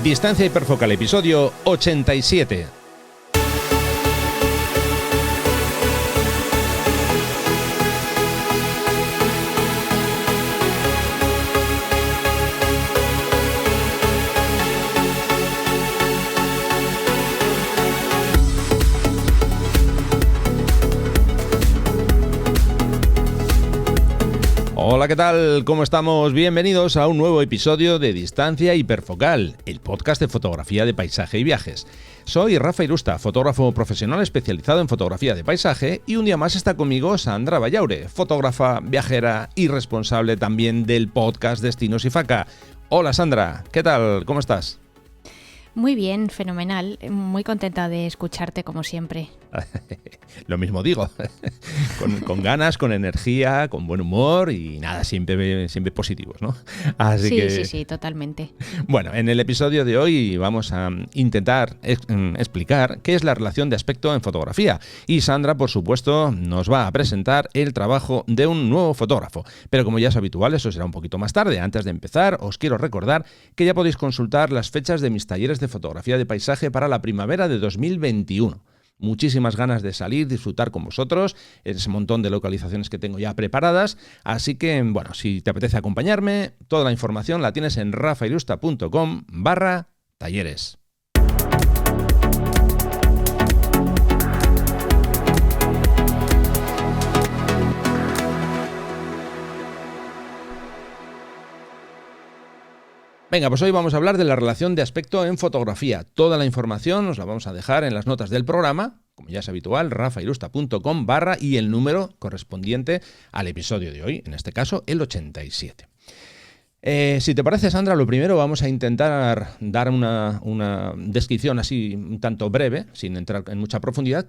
Distancia hiperfocal, episodio 87. Hola, ¿qué tal? ¿Cómo estamos? Bienvenidos a un nuevo episodio de Distancia Hiperfocal, el podcast de fotografía de paisaje y viajes. Soy Rafa Irusta, fotógrafo profesional especializado en fotografía de paisaje, y un día más está conmigo Sandra Vallaure, fotógrafa, viajera y responsable también del podcast Destinos IFACA. Hola Sandra, ¿qué tal? ¿Cómo estás? Muy bien, fenomenal. Muy contenta de escucharte como siempre. Lo mismo digo, con ganas, con energía, con buen humor y nada, siempre positivos, ¿no? Sí, totalmente. Bueno, en el episodio de hoy vamos a intentar explicar qué es la relación de aspecto en fotografía. Y Sandra, por supuesto, nos va a presentar el trabajo de un nuevo fotógrafo. Pero como ya es habitual, eso será un poquito más tarde. Antes de empezar, os quiero recordar que ya podéis consultar las fechas de mis talleres de fotografía de paisaje para la primavera de 2021. Muchísimas ganas de salir, disfrutar con vosotros, ese montón de localizaciones que tengo ya preparadas. Así que, bueno, si te apetece acompañarme, toda la información la tienes en rafairusta.com/talleres. Venga, pues hoy vamos a hablar de la relación de aspecto en fotografía. Toda la información os la vamos a dejar en las notas del programa, como ya es habitual, rafairusta.com/ y el número correspondiente al episodio de hoy, en este caso el 87. Si te parece, Sandra, lo primero vamos a intentar dar una descripción así un tanto breve, sin entrar en mucha profundidad,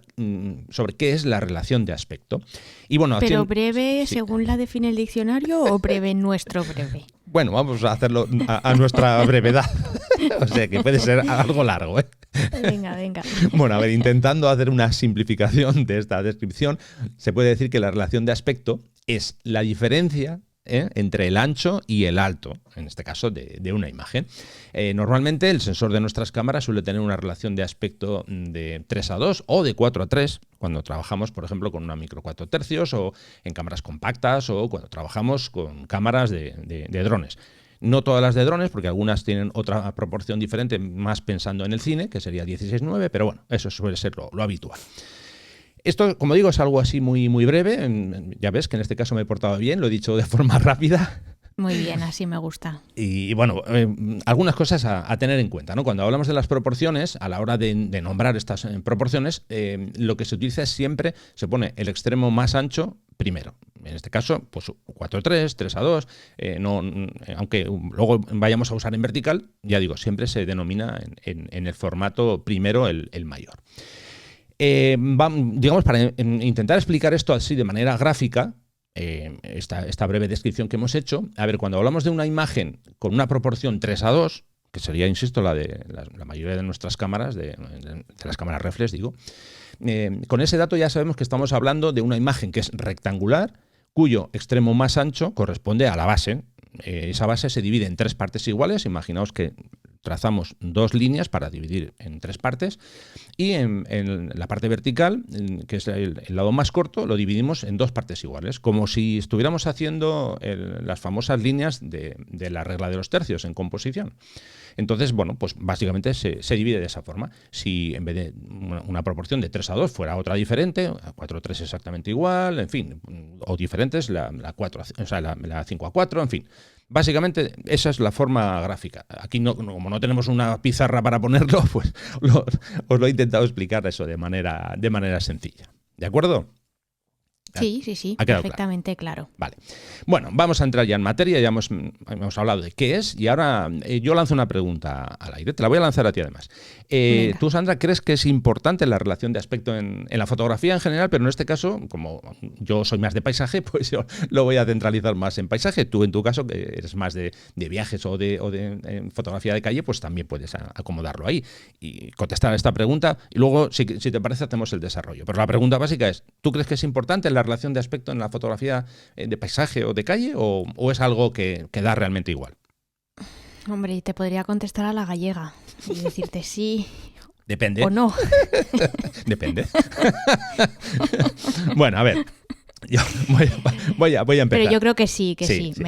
sobre qué es la relación de aspecto. Y bueno, ¿pero breve sí, según la define el diccionario o breve nuestro breve? Bueno, vamos a hacerlo a nuestra brevedad. O sea, que puede ser algo largo, ¿eh? Venga. Bueno, a ver, intentando hacer una simplificación de esta descripción, se puede decir que la relación de aspecto es la diferencia entre el ancho y el alto, en este caso de una imagen. Normalmente el sensor de nuestras cámaras suele tener una relación de aspecto de 3:2 o de 4:3 cuando trabajamos, por ejemplo, con una micro 4 tercios o en cámaras compactas o cuando trabajamos con cámaras de drones. No todas las de drones, porque algunas tienen otra proporción diferente, más pensando en el cine, que sería 16:9, pero bueno, eso suele ser lo habitual. Esto, como digo, es algo así muy breve. Ya ves que en este caso me he portado bien, lo he dicho de forma rápida. Muy bien, así me gusta. Y bueno, algunas cosas a tener en cuenta, ¿no? Cuando hablamos de las proporciones, a la hora de nombrar estas proporciones, lo que se utiliza es siempre, se pone el extremo más ancho primero. En este caso, pues 4:3, 3:2, aunque luego vayamos a usar en vertical, ya digo, siempre se denomina en el formato primero el mayor. Digamos, para intentar explicar esto así de manera gráfica, esta breve descripción que hemos hecho, a ver, cuando hablamos de una imagen con una proporción 3:2, que sería, insisto, la de la mayoría de nuestras cámaras, de las cámaras reflex, digo, con ese dato ya sabemos que estamos hablando de una imagen que es rectangular, cuyo extremo más ancho corresponde a la base. Esa base se divide en 3 partes iguales. Imaginaos que trazamos 2 líneas para dividir en 3 partes y en la parte vertical, que es el lado más corto, lo dividimos en 2 partes iguales, como si estuviéramos haciendo las famosas líneas de la regla de los tercios en composición. Entonces, bueno, pues básicamente se divide de esa forma. Si en vez de una proporción de 3:2 fuera otra diferente, 4:3 exactamente igual, en fin, o diferentes, la 5:4, en fin. Básicamente esa es la forma gráfica. Aquí como no tenemos una pizarra para ponerlo, pues os lo he intentado explicar eso de manera sencilla. ¿De acuerdo? Sí, perfectamente claro. Vale. Bueno, vamos a entrar ya en materia, ya hemos hablado de qué es y ahora yo lanzo una pregunta al aire, te la voy a lanzar a ti además. Tú, Sandra, ¿crees que es importante la relación de aspecto en la fotografía en general, pero en este caso, como yo soy más de paisaje, pues yo lo voy a centralizar más en paisaje? Tú, en tu caso, que eres más de viajes o de fotografía de calle, pues también puedes acomodarlo ahí y contestar a esta pregunta y luego, si te parece, hacemos el desarrollo. Pero la pregunta básica es, ¿tú crees que es importante la relación de aspecto en la fotografía de paisaje o de calle o es algo que da realmente igual? Hombre, te podría contestar a la gallega. y decirte sí Depende. o no. Depende. Bueno, a ver. Yo voy a empezar. Pero yo creo que sí, que sí. Sí.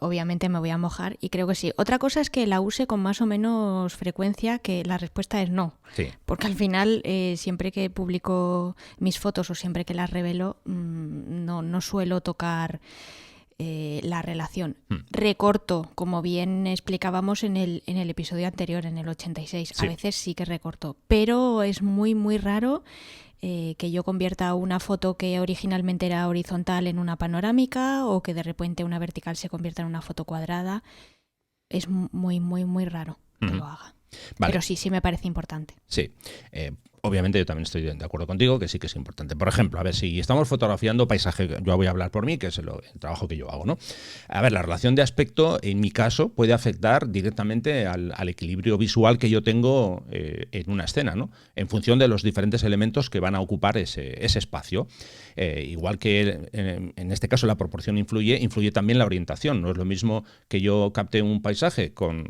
Obviamente me voy a mojar y creo que sí. Otra cosa es que la use con más o menos frecuencia, que la respuesta es no. Sí. Porque al final, siempre que publico mis fotos o siempre que las revelo, no suelo tocar la relación. Recorto, como bien explicábamos en el episodio anterior, en el 86. Sí. A veces sí que recorto, pero es muy, muy raro que yo convierta una foto que originalmente era horizontal en una panorámica o que de repente una vertical se convierta en una foto cuadrada. Es muy, muy, muy raro que lo haga. Vale. Pero sí me parece importante. Sí. Obviamente yo también estoy de acuerdo contigo que sí que es importante. Por ejemplo, a ver, si estamos fotografiando paisaje, yo voy a hablar por mí, que es el trabajo que yo hago, ¿no? A ver, la relación de aspecto, en mi caso, puede afectar directamente al equilibrio visual que yo tengo en una escena, ¿no? En función de los diferentes elementos que van a ocupar ese espacio. Igual que en este caso la proporción influye también la orientación. No es lo mismo que yo capte un paisaje con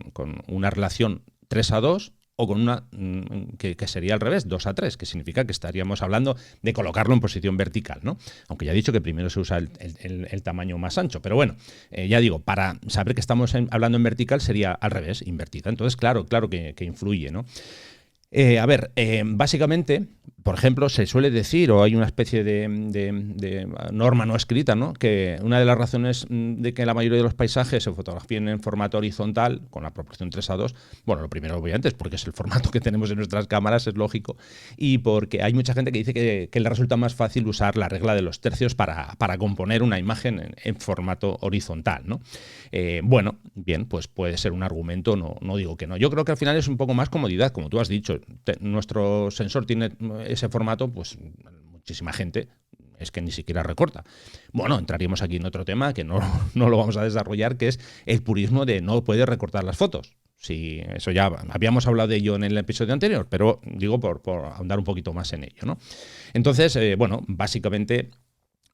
una relación 3:2 o con una que sería al revés, 2:3, que significa que estaríamos hablando de colocarlo en posición vertical, ¿no? Aunque ya he dicho que primero se usa el tamaño más ancho, pero bueno, ya digo, para saber que estamos hablando en vertical sería al revés, invertida. Entonces, claro que influye, ¿no? Básicamente, por ejemplo, se suele decir, o hay una especie de norma no escrita, ¿no? Que una de las razones de que la mayoría de los paisajes se fotografíen en formato horizontal, con la proporción 3:2, bueno, lo primero obviamente es porque es el formato que tenemos en nuestras cámaras, es lógico, y porque hay mucha gente que dice que le resulta más fácil usar la regla de los tercios para componer una imagen en formato horizontal, ¿no? Bueno, bien, pues puede ser un argumento, no digo que no. Yo creo que al final es un poco más comodidad, como tú has dicho. Nuestro sensor tiene ese formato, pues muchísima gente es que ni siquiera recorta. Bueno, entraríamos aquí en otro tema que no lo vamos a desarrollar, que es el purismo de no puedes recortar las fotos. Sí, eso ya habíamos hablado de ello en el episodio anterior, pero digo por ahondar un poquito más en ello, ¿no? Entonces, bueno, básicamente,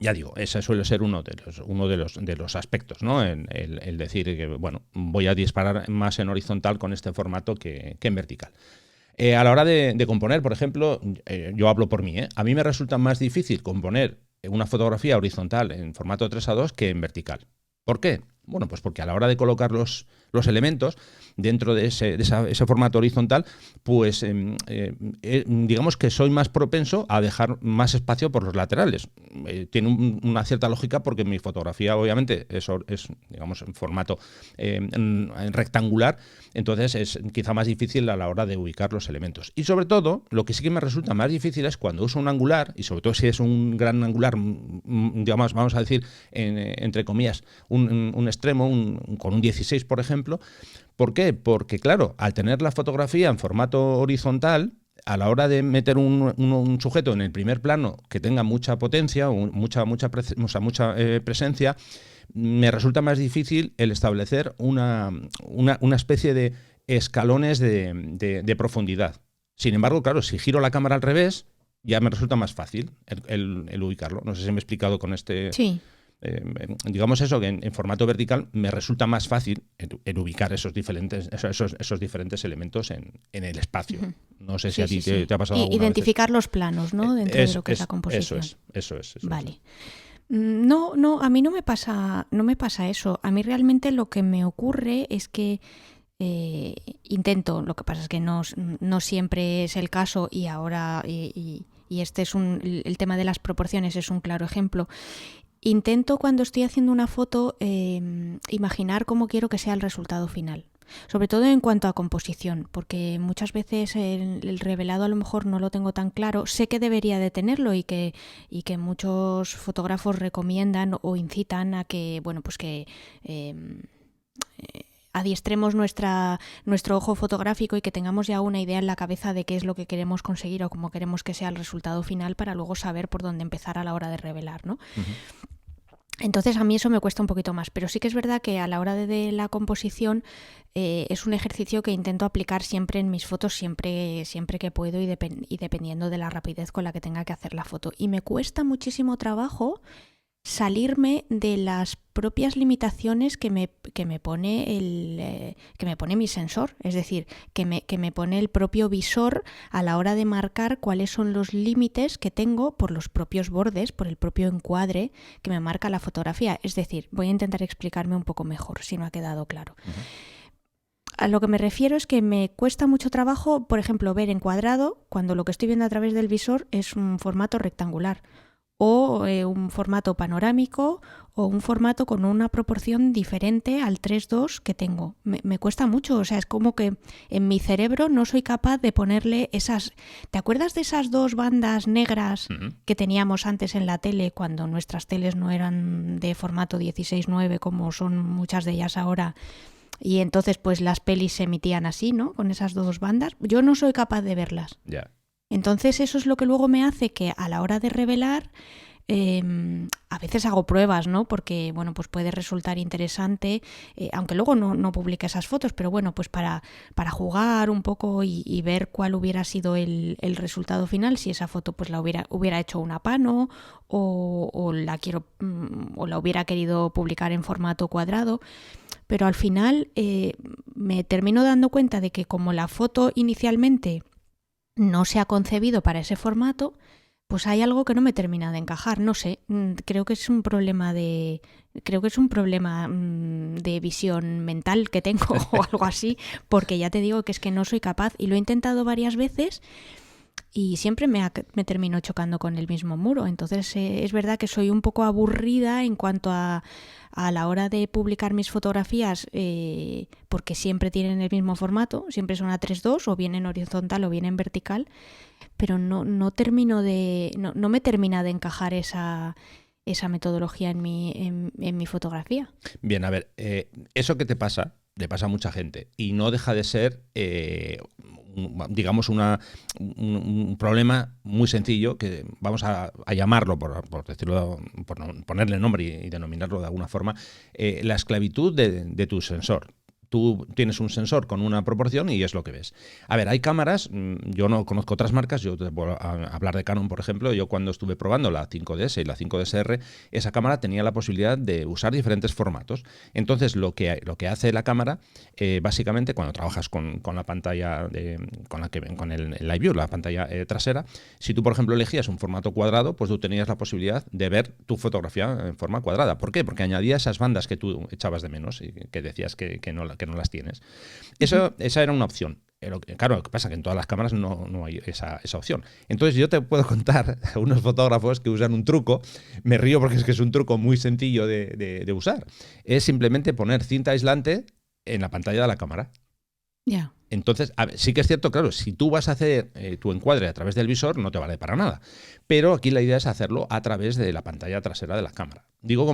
ya digo, ese suele ser uno de los aspectos, ¿no? El decir que, bueno, voy a disparar más en horizontal con este formato que en vertical. A la hora de componer, por ejemplo, yo hablo por mí, a mí me resulta más difícil componer una fotografía horizontal en formato 3:2 que en vertical. ¿Por qué? Bueno, pues porque a la hora de colocar los elementos dentro de ese formato horizontal, pues digamos que soy más propenso a dejar más espacio por los laterales. Tiene una cierta lógica porque mi fotografía obviamente es digamos, en formato rectangular, entonces es quizá más difícil a la hora de ubicar los elementos. Y sobre todo, lo que sí que me resulta más difícil es cuando uso un angular, y sobre todo si es un gran angular, digamos, vamos a decir, entre comillas, un extremo, con un 16, por ejemplo. ¿Por qué? Porque, claro, al tener la fotografía en formato horizontal, a la hora de meter un sujeto en el primer plano que tenga mucha potencia, mucha presencia, me resulta más difícil el establecer una especie de escalones de profundidad. Sin embargo, claro, si giro la cámara al revés, ya me resulta más fácil el ubicarlo. No sé si me he explicado con este... Sí. Digamos eso, que en formato vertical me resulta más fácil el ubicar esos diferentes elementos en el espacio. No sé si a ti te ha pasado alguna identificar vez. Los planos, ¿no? Dentro de lo que es la composición. Eso es. Vale. No, a mí no me pasa eso. A mí realmente lo que me ocurre es que intento, lo que pasa es que no siempre es el caso, y ahora y este es el tema de las proporciones es un claro ejemplo. Intento, cuando estoy haciendo una foto, imaginar cómo quiero que sea el resultado final. Sobre todo en cuanto a composición, porque muchas veces el revelado a lo mejor no lo tengo tan claro. Sé que debería de tenerlo y que muchos fotógrafos recomiendan o incitan a que, bueno, pues que adiestremos nuestro ojo fotográfico y que tengamos ya una idea en la cabeza de qué es lo que queremos conseguir o cómo queremos que sea el resultado final, para luego saber por dónde empezar a la hora de revelar, ¿no? Uh-huh. Entonces a mí eso me cuesta un poquito más, pero sí que es verdad que a la hora de la composición es un ejercicio que intento aplicar siempre en mis fotos, siempre que puedo, y dependiendo de la rapidez con la que tenga que hacer la foto. Y me cuesta muchísimo trabajo salirme de las propias limitaciones que me pone que me pone mi sensor, es decir, que me pone el propio visor a la hora de marcar cuáles son los límites que tengo por los propios bordes, por el propio encuadre que me marca la fotografía. Es decir, voy a intentar explicarme un poco mejor si no ha quedado claro. A lo que me refiero es que me cuesta mucho trabajo, por ejemplo, ver encuadrado cuando lo que estoy viendo a través del visor es un formato rectangular, o un formato panorámico, o un formato con una proporción diferente al 3:2 que tengo. Me cuesta mucho, o sea, es como que en mi cerebro no soy capaz de ponerle esas... ¿Te acuerdas de esas 2 bandas negras que teníamos antes en la tele cuando nuestras teles no eran de formato 16:9 como son muchas de ellas ahora? Y entonces pues las pelis se emitían así, ¿no? Con esas 2 bandas. Yo no soy capaz de verlas. Ya. Entonces eso es lo que luego me hace que a la hora de revelar, a veces hago pruebas, ¿no? Porque, bueno, pues puede resultar interesante, aunque luego no publique esas fotos, pero bueno, pues para jugar un poco y ver cuál hubiera sido el resultado final, si esa foto pues la hubiera hecho una pano o la hubiera querido publicar en formato cuadrado. Pero al final me termino dando cuenta de que como la foto inicialmente no se ha concebido para ese formato, pues hay algo que no me termina de encajar. No sé, creo que es un problema de visión mental que tengo o algo así, porque ya te digo que es que no soy capaz y lo he intentado varias veces y siempre me termino chocando con el mismo muro. Entonces es verdad que soy un poco aburrida en cuanto a la hora de publicar mis fotografías, porque siempre tienen el mismo formato, siempre son a 3:2 o bien en horizontal o bien en vertical, pero no me termina de encajar esa metodología en mi fotografía. Bien, a ver, eso que te pasa, le pasa a mucha gente y no deja de ser, digamos, un problema muy sencillo que vamos a llamarlo, por decirlo, por ponerle nombre y denominarlo de alguna forma, la esclavitud de tu sensor. Tú tienes un sensor con una proporción y es lo que ves. A ver, hay cámaras, yo no conozco otras marcas, yo te puedo hablar de Canon, por ejemplo. Yo cuando estuve probando la 5DS y la 5DSR, esa cámara tenía la posibilidad de usar diferentes formatos. Entonces, lo que hace la cámara, básicamente, cuando trabajas con la pantalla, con el Live View, la pantalla trasera, si tú, por ejemplo, elegías un formato cuadrado, pues tú tenías la posibilidad de ver tu fotografía en forma cuadrada. ¿Por qué? Porque añadía esas bandas que tú echabas de menos y que decías que no las tienes. Esa era una opción. Claro, lo que pasa es que en todas las cámaras no hay esa opción. Entonces yo te puedo contar a unos fotógrafos que usan un truco. Me río porque es que es un truco muy sencillo de usar. Es simplemente poner cinta aislante en la pantalla de la cámara. Ya. Entonces, a ver, sí que es cierto, claro, si tú vas a hacer tu encuadre a través del visor, no te vale para nada. Pero aquí la idea es hacerlo a través de la pantalla trasera de la cámara. Digo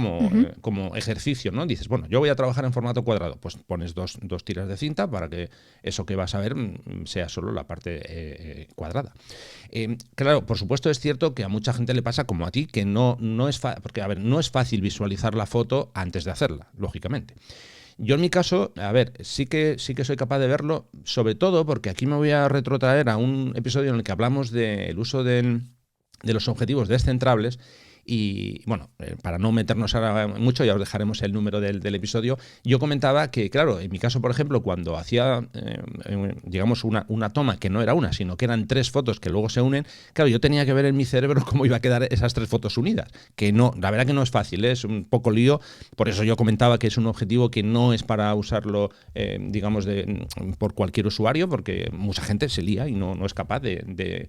como ejercicio, ¿no? Dices, bueno, yo voy a trabajar en formato cuadrado. Pues pones dos tiras de cinta para que eso que vas a ver sea solo la parte cuadrada. Claro, por supuesto es cierto que a mucha gente le pasa como a ti, que no es fácil, porque a ver, no es fácil visualizar la foto antes de hacerla, lógicamente. Yo en mi caso, a ver, sí que soy capaz de verlo, sobre todo porque aquí me voy a retrotraer a un episodio en el que hablamos del uso de los objetivos descentrables. Y bueno, para no meternos ahora mucho, ya os dejaremos el número del episodio. Yo comentaba que, claro, en mi caso, por ejemplo, cuando hacía, digamos, una toma que no era una, sino que eran 3 fotos que luego se unen, claro, yo tenía que ver en mi cerebro cómo iba a quedar esas 3 fotos unidas. Que no, la verdad que no es fácil, es un poco lío. Por eso yo comentaba que es un objetivo que no es para usarlo, digamos, por cualquier usuario, porque mucha gente se lía y no es capaz de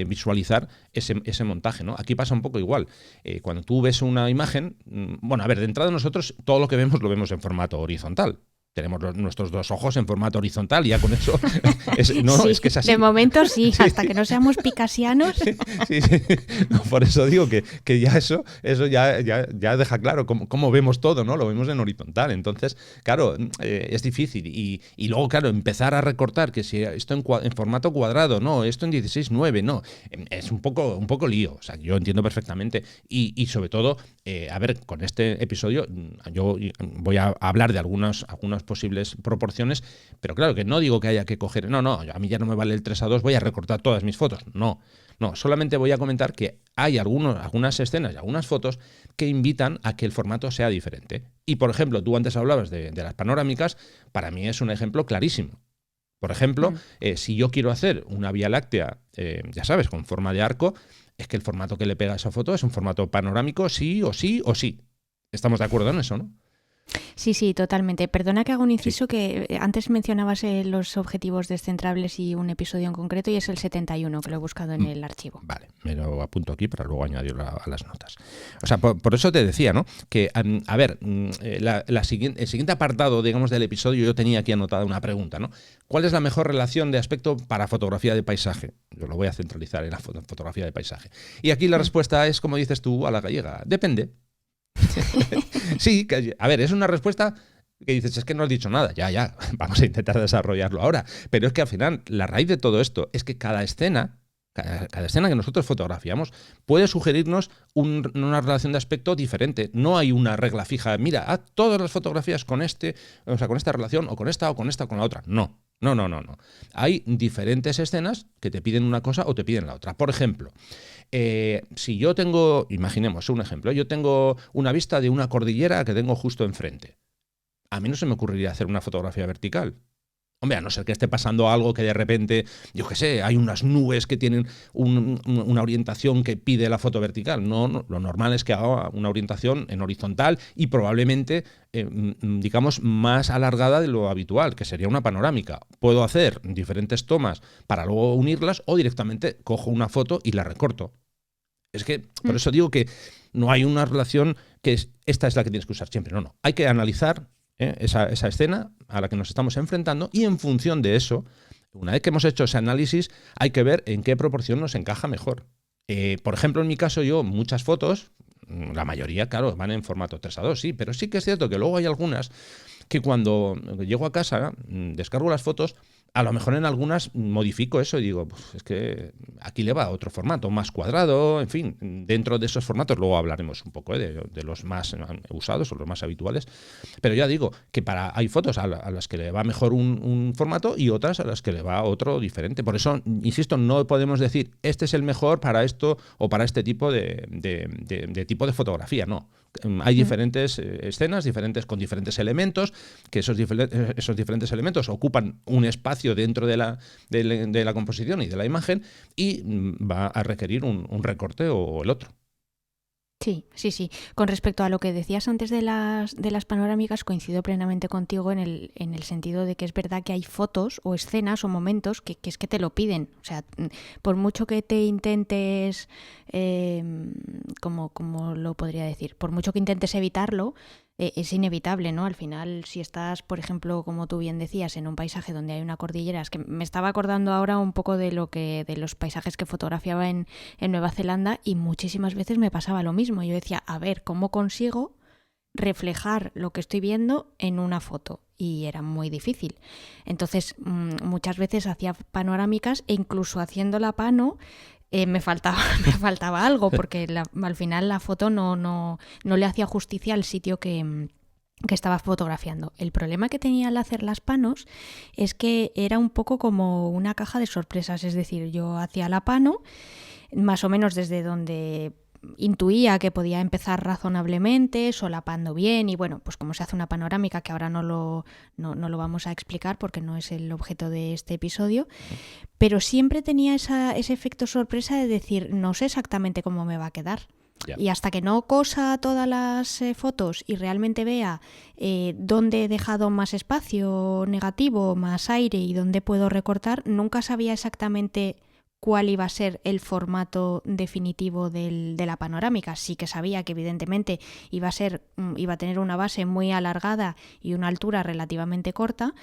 visualizar ese montaje, ¿no? Aquí pasa un poco igual. Cuando tú ves una imagen, bueno, a ver, de entrada nosotros todo lo que vemos lo vemos en formato horizontal. Tenemos nuestros 2 ojos en formato horizontal y ya con eso es que es así. De momento sí, hasta que no seamos picasianos. Sí. No, por eso digo que ya eso ya deja claro cómo vemos todo, ¿no? Lo vemos en horizontal. Entonces, claro, es difícil. Y luego, claro, empezar a recortar que si esto en formato cuadrado, no, esto en 16:9, no. Es un poco lío. O sea, yo entiendo perfectamente. Y sobre todo, a ver, con este episodio yo voy a hablar de algunos las posibles proporciones, pero claro que no digo que haya que coger, no, a mí ya no me vale el 3:2, voy a recortar todas mis fotos. No, solamente voy a comentar que hay algunas escenas y algunas fotos que invitan a que el formato sea diferente. Y por ejemplo, tú antes hablabas de las panorámicas, para mí es un ejemplo clarísimo. Por ejemplo, si yo quiero hacer una Vía Láctea, ya sabes, con forma de arco, es que el formato que le pega a esa foto es un formato panorámico, sí o sí o sí. Estamos de acuerdo en eso, ¿no? Sí, totalmente. Perdona que haga un inciso, que antes mencionabas los objetivos descentrables y un episodio en concreto, y es el 71, que lo he buscado en el archivo. Vale, me lo apunto aquí para luego añadirlo a las notas. O sea, por eso te decía, ¿no? Que, a ver, el siguiente apartado, digamos, del episodio, yo tenía aquí anotada una pregunta, ¿no? ¿Cuál es la mejor relación de aspecto para fotografía de paisaje? Yo lo voy a centralizar en la fotografía de paisaje. Y aquí la respuesta es, como dices tú, a la gallega, depende. Sí, a ver, es una respuesta que dices, es que no has dicho nada, ya, vamos a intentar desarrollarlo ahora, pero es que al final la raíz de todo esto es que cada escena que nosotros fotografiamos puede sugerirnos una relación de aspecto diferente. No hay una regla fija, mira, haz todas las fotografías con con esta relación, o con esta, o con esta, o con la otra. No. Hay diferentes escenas que te piden una cosa o te piden la otra. Por ejemplo, si yo tengo, imaginemos un ejemplo, yo tengo una vista de una cordillera que tengo justo enfrente. A mí no se me ocurriría hacer una fotografía vertical. Hombre, a no ser que esté pasando algo que de repente, yo qué sé, hay unas nubes que tienen una orientación que pide la foto vertical. No, lo normal es que haga una orientación en horizontal y probablemente, digamos, más alargada de lo habitual, que sería una panorámica. Puedo hacer diferentes tomas para luego unirlas, o directamente cojo una foto y la recorto. Es que, por eso digo que no hay una relación que esta es la que tienes que usar siempre. No. Hay que analizar esa escena a la que nos estamos enfrentando, y en función de eso, una vez que hemos hecho ese análisis, hay que ver en qué proporción nos encaja mejor. Por ejemplo, en mi caso, yo muchas fotos, la mayoría, claro, van en formato 3:2, sí, pero sí que es cierto que luego hay algunas que cuando llego a casa, descargo las fotos, a lo mejor en algunas modifico eso y digo, pues es que aquí le va otro formato, más cuadrado, en fin, dentro de esos formatos luego hablaremos un poco de los más usados o los más habituales, pero ya digo que hay fotos a las que le va mejor un formato y otras a las que le va otro diferente. Por eso, insisto, no podemos decir este es el mejor para esto o para este tipo de tipo de fotografía, no. Hay diferentes escenas, con diferentes elementos, que esos diferentes elementos ocupan un espacio dentro de la composición y de la imagen, y va a requerir un recorte o el otro. Sí. Con respecto a lo que decías antes de las panorámicas, coincido plenamente contigo en el sentido de que es verdad que hay fotos o escenas o momentos que es que te lo piden. O sea, por mucho que te intentes, ¿cómo lo podría decir? Por mucho que intentes evitarlo, es inevitable, ¿no? Al final, si estás, por ejemplo, como tú bien decías, en un paisaje donde hay una cordillera, es que me estaba acordando ahora un poco de los paisajes que fotografiaba en Nueva Zelanda, y muchísimas veces me pasaba lo mismo. Yo decía, a ver, ¿cómo consigo reflejar lo que estoy viendo en una foto? Y era muy difícil. Entonces, muchas veces hacía panorámicas, e incluso haciendo la pano, me faltaba algo, porque al final la foto no le hacía justicia al sitio que estaba fotografiando. El problema que tenía al hacer las panos es que era un poco como una caja de sorpresas. Es decir, yo hacía la pano más o menos desde donde intuía que podía empezar razonablemente, solapando bien, y bueno, pues como se hace una panorámica, que ahora no lo vamos a explicar porque no es el objeto de este episodio, pero siempre tenía ese efecto sorpresa de decir, no sé exactamente cómo me va a quedar. Yeah. Y hasta que no cosa todas las fotos y realmente vea dónde he dejado más espacio negativo, más aire, y dónde puedo recortar, nunca sabía exactamente cuál iba a ser el formato definitivo de la panorámica. Sí que sabía que evidentemente iba a tener una base muy alargada y una altura relativamente corta,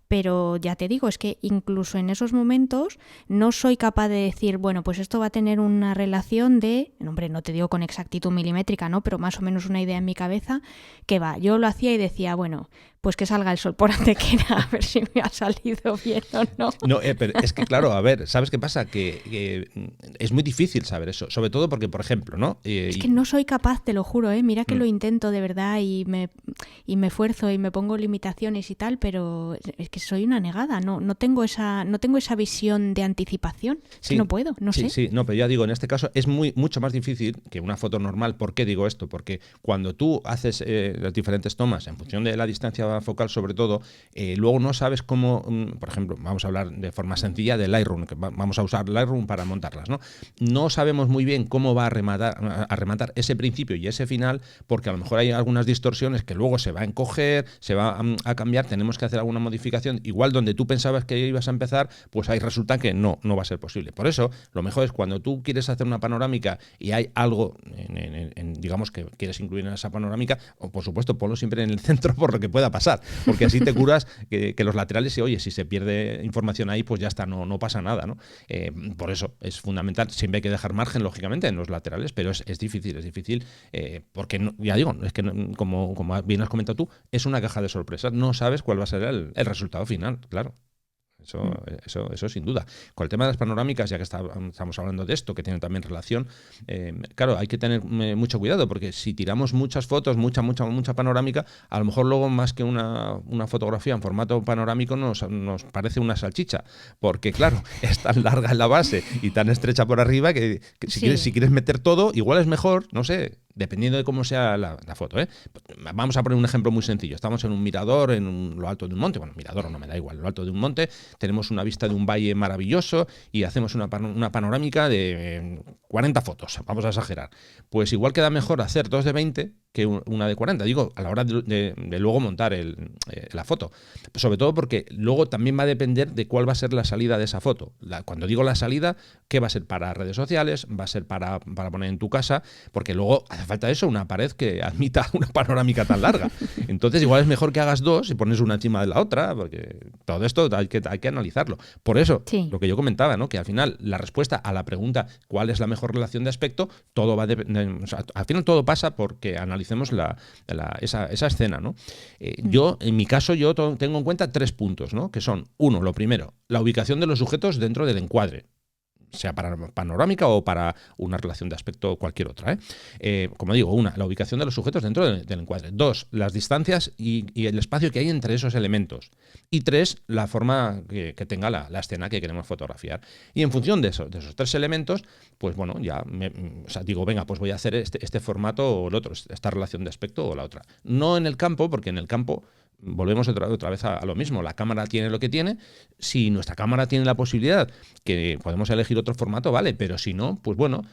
pero ya te digo, es que incluso en esos momentos no soy capaz de decir, bueno, pues esto va a tener una relación de, hombre, no te digo con exactitud milimétrica, ¿no? Pero más o menos una idea en mi cabeza que va. Yo lo hacía y decía, bueno, pues que salga el sol por Antequera a ver si me ha salido bien o no. No, pero es que claro, a ver, ¿sabes qué pasa? Que es muy difícil saber eso, sobre todo porque, por ejemplo, ¿no? Es que no soy capaz, te lo juro, mira que lo intento de verdad y me esfuerzo y me pongo limitaciones y tal, pero es que soy una negada, no tengo esa visión de anticipación, sí, que no puedo, no sé. Sí, no, pero ya digo, en este caso es mucho más difícil que una foto normal. ¿Por qué digo esto? Porque cuando tú haces las diferentes tomas en función de la distancia focal, sobre todo, luego no sabes cómo, por ejemplo, vamos a hablar de forma sencilla de Lightroom, que vamos a usar Lightroom para montarlas, ¿no? No sabemos muy bien cómo va a rematar ese principio y ese final, porque a lo mejor hay algunas distorsiones que luego se va a encoger, se va a cambiar, tenemos que hacer alguna modificación, igual donde tú pensabas que ibas a empezar, pues ahí resulta que no va a ser posible. Por eso, lo mejor es cuando tú quieres hacer una panorámica y hay algo, digamos, que quieres incluir en esa panorámica, o por supuesto, ponlo siempre en el centro por lo que pueda pasar, porque así te curas que los laterales, y oye, si se pierde información ahí, pues ya está, no pasa nada, ¿no? Por eso es fundamental, siempre hay que dejar margen, lógicamente, en los laterales, pero es difícil, porque, ya digo, es que como bien has comentado tú, es una caja de sorpresas, no sabes cuál va a ser el resultado final, claro. Eso sin duda. Con el tema de las panorámicas, ya que estamos hablando de esto, que tiene también relación, claro, hay que tener mucho cuidado, porque si tiramos muchas fotos, mucha panorámica, a lo mejor luego más que una fotografía en formato panorámico nos parece una salchicha, porque claro, es tan larga en la base y tan estrecha por arriba que si quieres meter todo, igual es mejor, no sé, dependiendo de cómo sea la foto, ¿eh? Vamos a poner un ejemplo muy sencillo. Estamos en un mirador, lo alto de un monte. Bueno, mirador no me da igual, lo alto de un monte. Tenemos una vista de un valle maravilloso y hacemos una panorámica de 40 fotos. Vamos a exagerar. Pues igual queda mejor hacer 2 de 20 que una de 40. Digo, a la hora de luego montar la foto. Sobre todo porque luego también va a depender de cuál va a ser la salida de esa foto. Cuando digo la salida, ¿qué va a ser para redes sociales? ¿Va a ser para poner en tu casa? Porque luego hace falta eso, una pared que admita una panorámica tan larga. Entonces igual es mejor que hagas dos y pones una encima de la otra, porque todo esto hay que analizarlo. Por eso, lo que yo comentaba, ¿no? Que al final la respuesta a la pregunta ¿cuál es la mejor relación de aspecto? Todo va o sea, al final todo pasa porque analicemos esa escena, ¿no? Yo, en mi caso, yo tengo en cuenta 3 puntos, ¿no? Que son, uno, lo primero, la ubicación de los sujetos dentro del encuadre, sea para panorámica o para una relación de aspecto o cualquier otra. Como digo, la ubicación de los sujetos dentro del encuadre. 2, las distancias y el espacio que hay entre esos elementos. Y 3, la forma que tenga la escena que queremos fotografiar. Y en función de esos 3 elementos, pues bueno, ya digo, venga, pues voy a hacer este formato o el otro, esta relación de aspecto o la otra. No en el campo, porque en el campo volvemos otra vez a lo mismo. La cámara tiene lo que tiene. Si nuestra cámara tiene la posibilidad, que podemos elegir otro formato, vale, pero si no, pues bueno,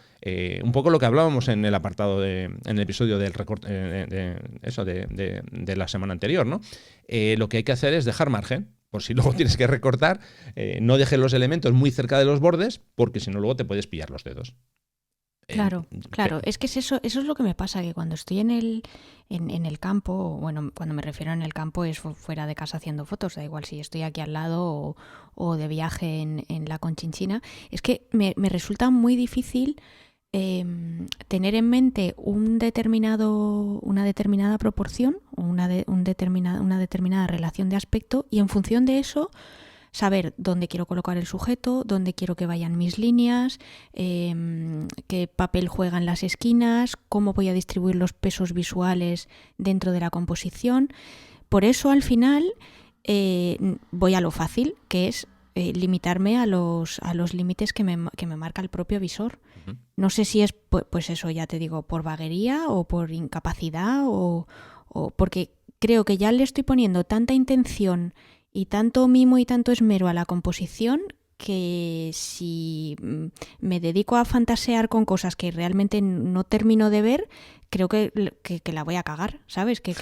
un poco lo que hablábamos en el apartado en el episodio del recorte de la semana anterior, ¿no? Lo que hay que hacer es dejar margen. Por si luego tienes que recortar, no dejes los elementos muy cerca de los bordes, porque si no luego te puedes pillar los dedos. Claro, es que eso es lo que me pasa, que cuando estoy en el campo, bueno, cuando me refiero en el campo es fuera de casa haciendo fotos, da igual si estoy aquí al lado o de viaje en la Conchinchina, es que me resulta muy difícil tener en mente una determinada proporción, una determinada relación de aspecto, y en función de eso saber dónde quiero colocar el sujeto, dónde quiero que vayan mis líneas, qué papel juegan las esquinas, cómo voy a distribuir los pesos visuales dentro de la composición. Por eso al final voy a lo fácil, que es limitarme a los límites que me marca el propio visor. Uh-huh. No sé si es, pues eso, ya te digo, por vaguería o por incapacidad o porque creo que ya le estoy poniendo tanta intención y tanto mimo y tanto esmero a la composición que si me dedico a fantasear con cosas que realmente no termino de ver, creo que la voy a cagar, ¿sabes? Que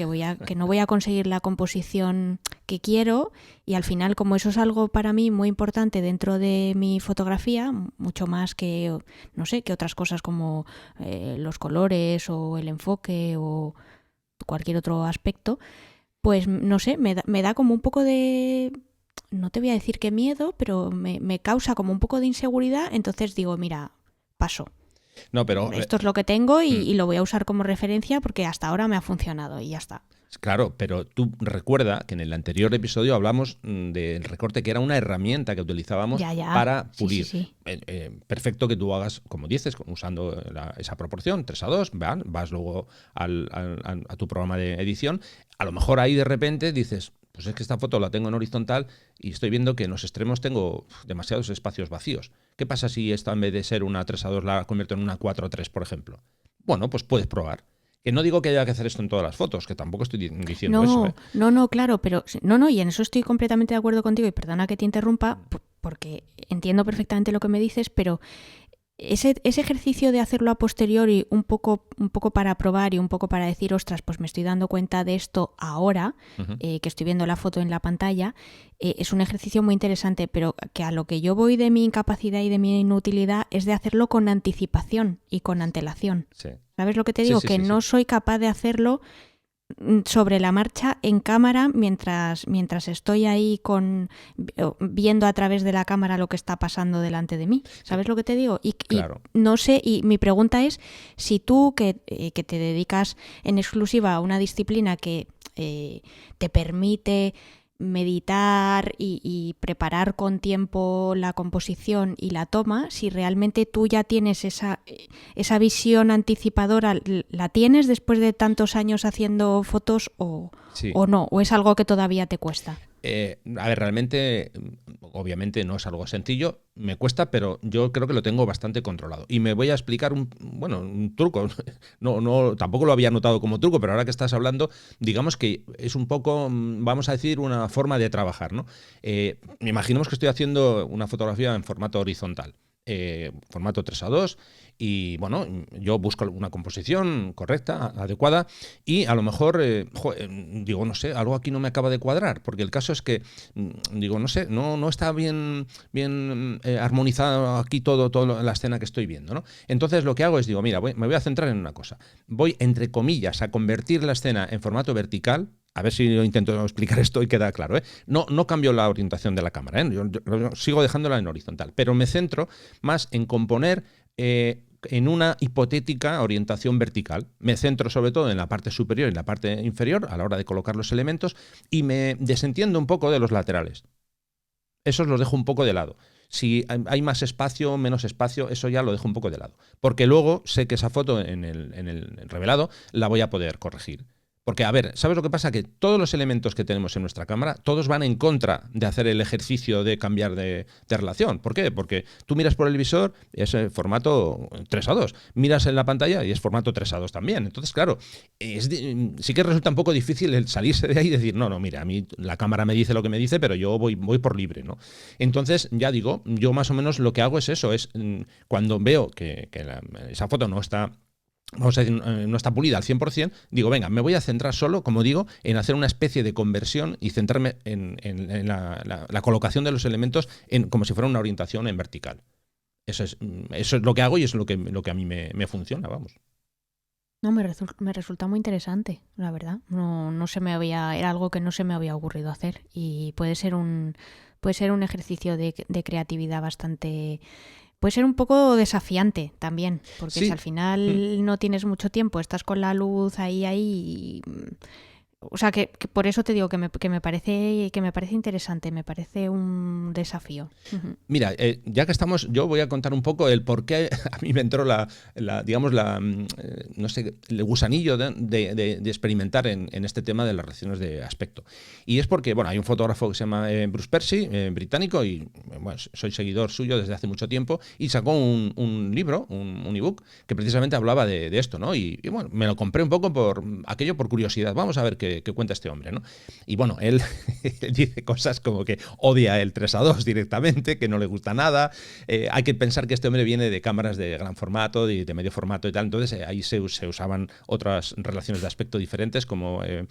no voy a conseguir la composición que quiero, y al final, como eso es algo para mí muy importante dentro de mi fotografía, mucho más que, no sé, que otras cosas como los colores o el enfoque o cualquier otro aspecto, pues no sé, me da como un poco de, no te voy a decir que miedo, pero me causa como un poco de inseguridad, entonces digo, mira, paso. No, pero esto es lo que tengo y lo voy a usar como referencia porque hasta ahora me ha funcionado y ya está. Claro, pero tú recuerda que en el anterior episodio hablamos del recorte, que era una herramienta que utilizábamos Ya. para Sí, sí, pulir. sí. Perfecto que tú hagas, como dices, usando esa proporción, 3:2, vas luego a tu programa de edición. A lo mejor ahí de repente dices, pues es que esta foto la tengo en horizontal y estoy viendo que en los extremos tengo demasiados espacios vacíos. ¿Qué pasa si esta, en vez de ser una 3:2, la convierto en una 4:3, por ejemplo? Bueno, pues puedes probar. Que no digo que haya que hacer esto en todas las fotos, que tampoco estoy diciendo eso, ¿eh? No, claro, pero no, y en eso estoy completamente de acuerdo contigo y perdona que te interrumpa, porque entiendo perfectamente lo que me dices, pero ese ejercicio de hacerlo a posteriori un poco para probar y un poco para decir, ostras, pues me estoy dando cuenta de esto ahora, que estoy viendo la foto en la pantalla, es un ejercicio muy interesante, pero que a lo que yo voy de mi incapacidad y de mi inutilidad es de hacerlo con anticipación y con antelación. Sí. ¿Sabes lo que te digo? Sí, que sí, no sí. soy capaz de hacerlo sobre la marcha en cámara mientras estoy ahí viendo a través de la cámara lo que está pasando delante de mí. ¿Sabes lo que te digo? Y Claro. no sé, y mi pregunta es si tú que te dedicas en exclusiva a una disciplina que te permite meditar y preparar con tiempo la composición y la toma, si realmente tú ya tienes esa visión anticipadora, ¿la tienes después de tantos años haciendo fotos o no? ¿O es algo que todavía te cuesta? A ver, realmente, obviamente no es algo sencillo, me cuesta, pero yo creo que lo tengo bastante controlado. Y me voy a explicar un truco. No, tampoco lo había notado como truco, pero ahora que estás hablando, digamos que es un poco, vamos a decir, una forma de trabajar, ¿no? Imaginemos que estoy haciendo una fotografía en formato horizontal. Formato 3:2 y bueno, yo busco una composición correcta, adecuada y a lo mejor digo, no sé, algo aquí no me acaba de cuadrar, porque el caso es que digo, no sé, no está bien armonizado aquí todo la escena que estoy viendo, ¿no? Entonces lo que hago es, digo, mira, me voy a centrar en una cosa, voy entre comillas a convertir la escena en formato vertical. A ver si yo intento explicar esto y queda claro, ¿eh? No cambio la orientación de la cámara, ¿eh? Yo sigo dejándola en horizontal, pero me centro más en componer en una hipotética orientación vertical. Me centro sobre todo en la parte superior y en la parte inferior a la hora de colocar los elementos y me desentiendo un poco de los laterales. Esos los dejo un poco de lado. Si hay más espacio, menos espacio, eso ya lo dejo un poco de lado. Porque luego sé que esa foto en el revelado la voy a poder corregir. Porque, a ver, ¿sabes lo que pasa? Que todos los elementos que tenemos en nuestra cámara, todos van en contra de hacer el ejercicio de cambiar de relación. ¿Por qué? Porque tú miras por el visor y es formato 3:2. Miras en la pantalla y es formato 3:2 también. Entonces, claro, sí que resulta un poco difícil el salirse de ahí y decir, no, mira, a mí la cámara me dice lo que me dice, pero yo voy por libre, ¿no? Entonces, ya digo, yo más o menos lo que hago es eso, es cuando veo que esa foto no está... Vamos a decir, no está pulida al 100%, digo, venga, me voy a centrar solo, como digo, en hacer una especie de conversión y centrarme en la colocación de los elementos como si fuera una orientación en vertical. Eso es lo que hago y es lo que a mí me funciona, vamos. No, me resulta muy interesante, la verdad. No se me era algo que no se me había ocurrido hacer y puede ser un ejercicio de creatividad bastante... Puede ser un poco desafiante también, porque Sí. si al final no tienes mucho tiempo, estás con la luz ahí, o sea, que por eso te digo que me parece interesante, me parece un desafío. Mira, ya que estamos, yo voy a contar un poco el por qué a mí me entró no sé, el gusanillo de experimentar en este tema de las relaciones de aspecto. Y es porque, bueno, hay un fotógrafo que se llama Bruce Percy, británico, y bueno, soy seguidor suyo desde hace mucho tiempo, y sacó un libro, un ebook, que precisamente hablaba de esto, ¿no? Y bueno, me lo compré un poco por curiosidad. Vamos a ver qué cuenta este hombre, ¿no? Y bueno, él dice cosas como que odia el 3:2 directamente, que no le gusta nada. Hay que pensar que este hombre viene de cámaras de gran formato, de medio formato y tal, entonces ahí se usaban otras relaciones de aspecto diferentes, como en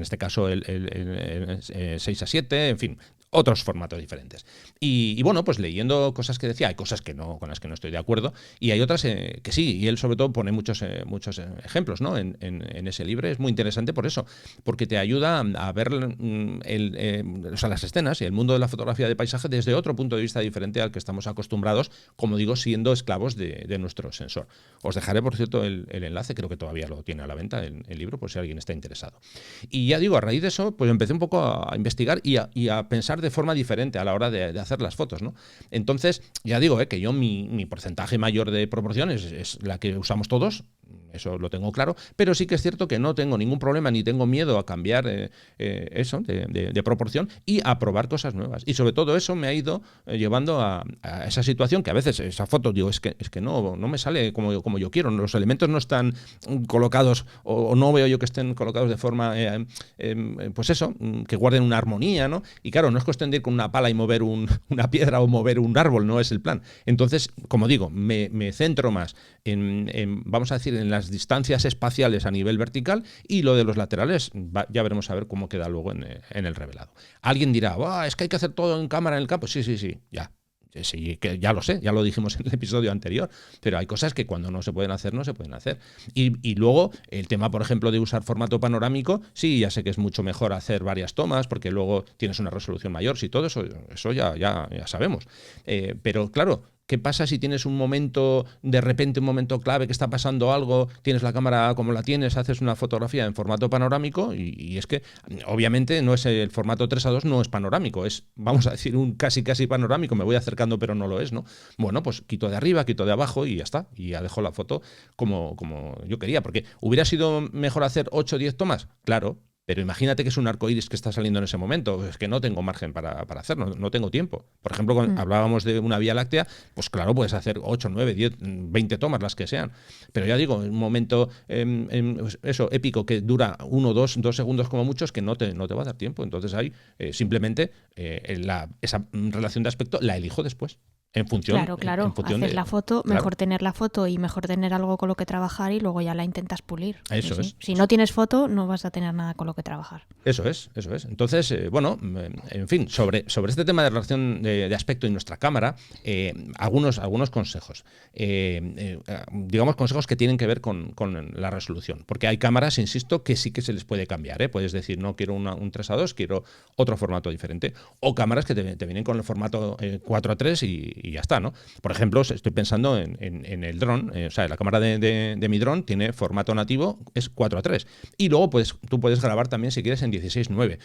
este caso el 6:7, en fin, otros formatos diferentes. Y bueno, pues leyendo cosas que decía, hay cosas que no, con las que no estoy de acuerdo, y hay otras que sí, y él sobre todo pone muchos ejemplos, ¿no? en ese libro. Es muy interesante por eso, porque te ayuda a ver o sea, las escenas y el mundo de la fotografía de paisaje desde otro punto de vista diferente al que estamos acostumbrados, como digo, siendo esclavos de nuestro sensor. Os dejaré, por cierto, el enlace, creo que todavía lo tiene a la venta el libro, por si alguien está interesado. Y ya digo, a raíz de eso, pues empecé un poco a investigar y a pensar de forma diferente a la hora de hacer las fotos, ¿no? Entonces, ya digo, que yo mi porcentaje mayor de proporciones es la que usamos todos, eso lo tengo claro, pero sí que es cierto que no tengo ningún problema ni tengo miedo a cambiar eso de proporción y a probar cosas nuevas. Y sobre todo eso me ha ido llevando a esa situación que a veces esa foto, digo, es que no me sale como yo quiero, los elementos no están colocados o no veo yo que estén colocados de forma, pues eso, que guarden una armonía, ¿no? Y claro, no es cuestión de ir con una pala y mover una piedra o mover un árbol, no es el plan. Entonces, como digo, me centro más vamos a decir, en las distancias espaciales a nivel vertical, y lo de los laterales ya veremos a ver cómo queda luego en el revelado. Alguien dirá, es que hay que hacer todo en cámara en el campo. Sí, ya. Sí, que ya lo sé, ya lo dijimos en el episodio anterior, pero hay cosas que cuando no se pueden hacer, no se pueden hacer. Y luego el tema, por ejemplo, de usar formato panorámico, sí, ya sé que es mucho mejor hacer varias tomas porque luego tienes una resolución mayor, sí, todo eso ya sabemos. Pero claro, ¿qué pasa si tienes un momento, de repente un momento clave que está pasando algo, tienes la cámara como la tienes, haces una fotografía en formato panorámico y es que obviamente no es el formato 3:2, no es panorámico, es, vamos a decir, un casi panorámico, me voy acercando pero no lo es, ¿no? Bueno, pues quito de arriba, quito de abajo y ya está, y ya dejo la foto como yo quería, porque ¿hubiera sido mejor hacer 8 o 10 tomas? Claro. Pero imagínate que es un arcoíris que está saliendo en ese momento. Es que no tengo margen para hacerlo, no tengo tiempo. Por ejemplo, cuando hablábamos de una Vía Láctea, pues claro, puedes hacer 8, 9, 10, 20 tomas, las que sean. Pero ya digo, en un momento eso épico que dura 1, 2 segundos como muchos, que no te va a dar tiempo. Entonces ahí simplemente esa relación de aspecto la elijo después. En función, claro. En función haces de la foto, claro. Mejor tener la foto y mejor tener algo con lo que trabajar y luego ya la intentas pulir. Eso es. Si no tienes foto, no vas a tener nada con lo que trabajar. Eso es. Entonces, bueno, en fin, sobre este tema de relación de aspecto y nuestra cámara, algunos consejos. Digamos, consejos que tienen que ver con la resolución. Porque hay cámaras, insisto, que sí que se les puede cambiar. Puedes decir, no quiero un 3:2, quiero otro formato diferente. O cámaras que te vienen con el formato 4:3 y ya está, ¿no? Por ejemplo, estoy pensando en el dron, o sea, la cámara de mi dron tiene formato nativo, es 4:3. Y luego tú puedes grabar también, si quieres, en 16:9.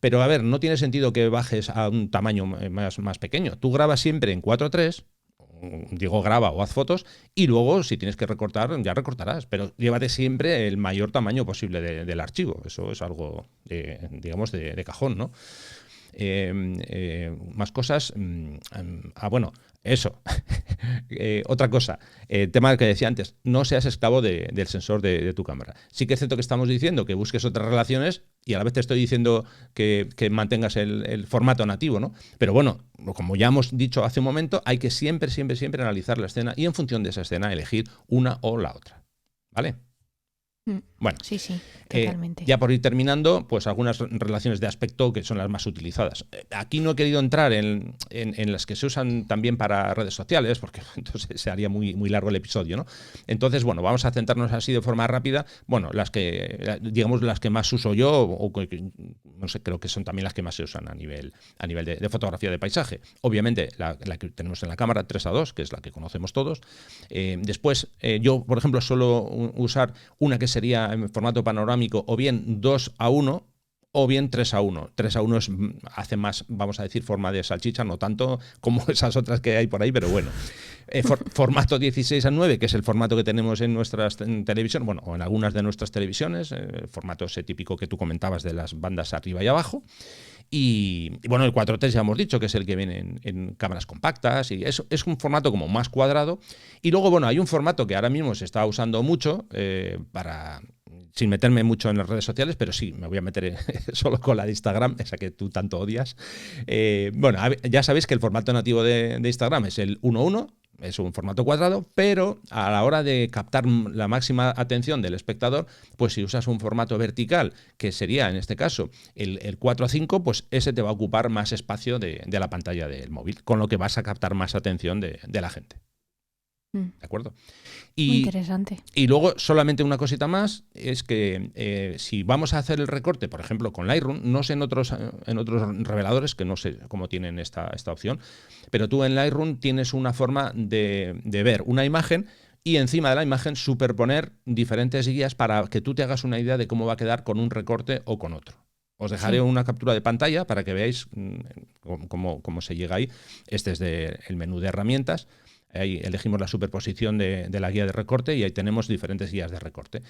Pero a ver, no tiene sentido que bajes a un tamaño más pequeño. Tú grabas siempre en 4:3, digo, graba o haz fotos, y luego si tienes que recortar, ya recortarás, pero llévate siempre el mayor tamaño posible del archivo. Eso es algo, digamos, de cajón, ¿no? Más cosas. Bueno, eso. Otra cosa, tema que decía antes, no seas esclavo del sensor de tu cámara. Sí que es cierto que estamos diciendo que busques otras relaciones y a la vez te estoy diciendo que mantengas el formato nativo, ¿no? Pero bueno, como ya hemos dicho hace un momento, hay que siempre analizar la escena y en función de esa escena elegir una o la otra. ¿Vale? Bueno, sí, totalmente. Ya por ir terminando, pues algunas relaciones de aspecto que son las más utilizadas. Aquí no he querido entrar en las que se usan también para redes sociales, porque entonces se haría muy largo el episodio, ¿no? Entonces, bueno, vamos a centrarnos así de forma rápida. Bueno, las que más uso yo, o que, no sé, creo que son también las que más se usan a nivel de fotografía de paisaje. Obviamente, la que tenemos en la cámara, 3:2, que es la que conocemos todos. Después, yo, por ejemplo, suelo usar una que sería en formato panorámico, o bien 2:1 o bien 3:1. 3:1 hace más, vamos a decir, forma de salchicha, no tanto como esas otras que hay por ahí, pero bueno. Formato 16:9, que es el formato que tenemos en nuestras televisiones, bueno, o en algunas de nuestras televisiones, el formato ese típico que tú comentabas de las bandas arriba y abajo. Y bueno, el 4:3 ya hemos dicho que es el que viene en cámaras compactas, y es un formato como más cuadrado. Y luego, bueno, hay un formato que ahora mismo se está usando mucho sin meterme mucho en las redes sociales, pero sí, me voy a meter solo con la de Instagram, esa que tú tanto odias. Bueno, ya sabéis que el formato nativo de Instagram es el 1:1, es un formato cuadrado, pero a la hora de captar la máxima atención del espectador, pues si usas un formato vertical, que sería en este caso el 4:5, pues ese te va a ocupar más espacio de la pantalla del móvil, con lo que vas a captar más atención de la gente. ¿De acuerdo? Muy interesante. Y luego, solamente una cosita más, es que si vamos a hacer el recorte, por ejemplo, con Lightroom, no sé en otros reveladores, que no sé cómo tienen esta opción, pero tú en Lightroom tienes una forma de ver una imagen y encima de la imagen superponer diferentes guías para que tú te hagas una idea de cómo va a quedar con un recorte o con otro. Os dejaré una captura de pantalla para que veáis cómo se llega ahí. Este es el menú de herramientas. Ahí elegimos la superposición de la guía de recorte y ahí tenemos diferentes guías de recorte.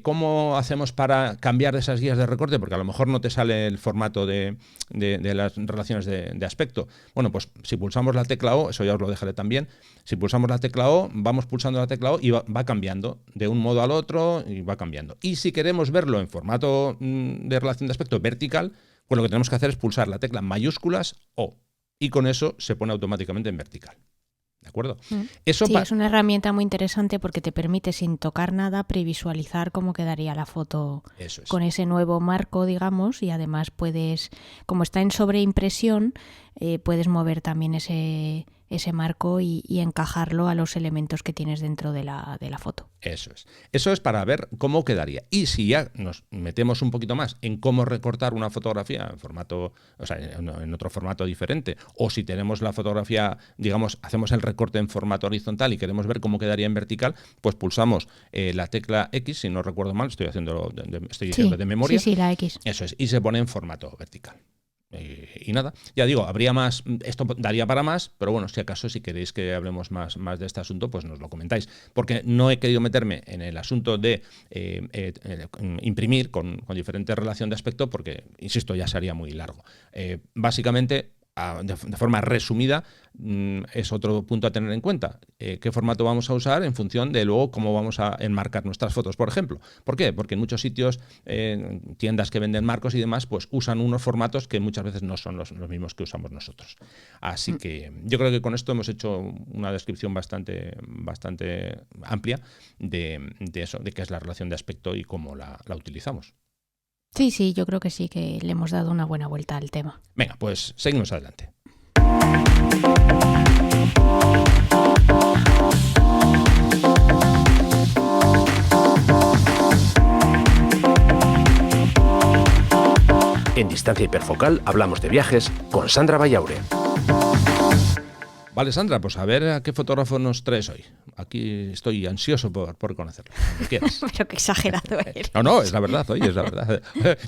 ¿Cómo hacemos para cambiar de esas guías de recorte? Porque a lo mejor no te sale el formato de las relaciones de aspecto. Bueno, pues si pulsamos la tecla O, eso ya os lo dejaré también, si pulsamos la tecla O, vamos pulsando la tecla O y va cambiando de un modo al otro y va cambiando. Y si queremos verlo en formato de relación de aspecto vertical, pues lo que tenemos que hacer es pulsar la tecla mayúsculas O y con eso se pone automáticamente en vertical. ¿De acuerdo? Eso sí, es una herramienta muy interesante porque te permite, sin tocar nada, previsualizar cómo quedaría la foto con ese nuevo marco, digamos, y además puedes, como está en sobreimpresión, puedes mover también ese marco y encajarlo a los elementos que tienes dentro de la foto. Eso es para ver cómo quedaría. Y si ya nos metemos un poquito más en cómo recortar una fotografía en formato, o sea, en otro formato diferente, o si tenemos la fotografía, digamos, hacemos el recorte en formato horizontal y queremos ver cómo quedaría en vertical, pues pulsamos la tecla X, si no recuerdo mal, estoy diciendo de memoria. Sí, la X. Eso es, y se pone en formato vertical. Y nada, ya digo, habría más, esto daría para más, pero bueno, si acaso si queréis que hablemos más de este asunto, pues nos lo comentáis, porque no he querido meterme en el asunto de imprimir con diferente relación de aspecto, porque, insisto, ya sería muy largo. Básicamente, de forma resumida, es otro punto a tener en cuenta. ¿Qué formato vamos a usar en función de luego cómo vamos a enmarcar nuestras fotos, por ejemplo? ¿Por qué? Porque en muchos sitios, tiendas que venden marcos y demás, pues usan unos formatos que muchas veces no son los mismos que usamos nosotros. Así que yo creo que con esto hemos hecho una descripción bastante amplia de eso, de qué es la relación de aspecto y cómo la utilizamos. Sí, yo creo que sí, que le hemos dado una buena vuelta al tema. Venga, pues seguimos adelante. En Distancia Hiperfocal hablamos de viajes con Sandra Vallaure. Vale, Sandra, pues a ver a qué fotógrafo nos traes hoy. Aquí estoy ansioso por conocerlo, cuando quieras. Pero qué exagerado eres. No, es la verdad, oye, es la verdad.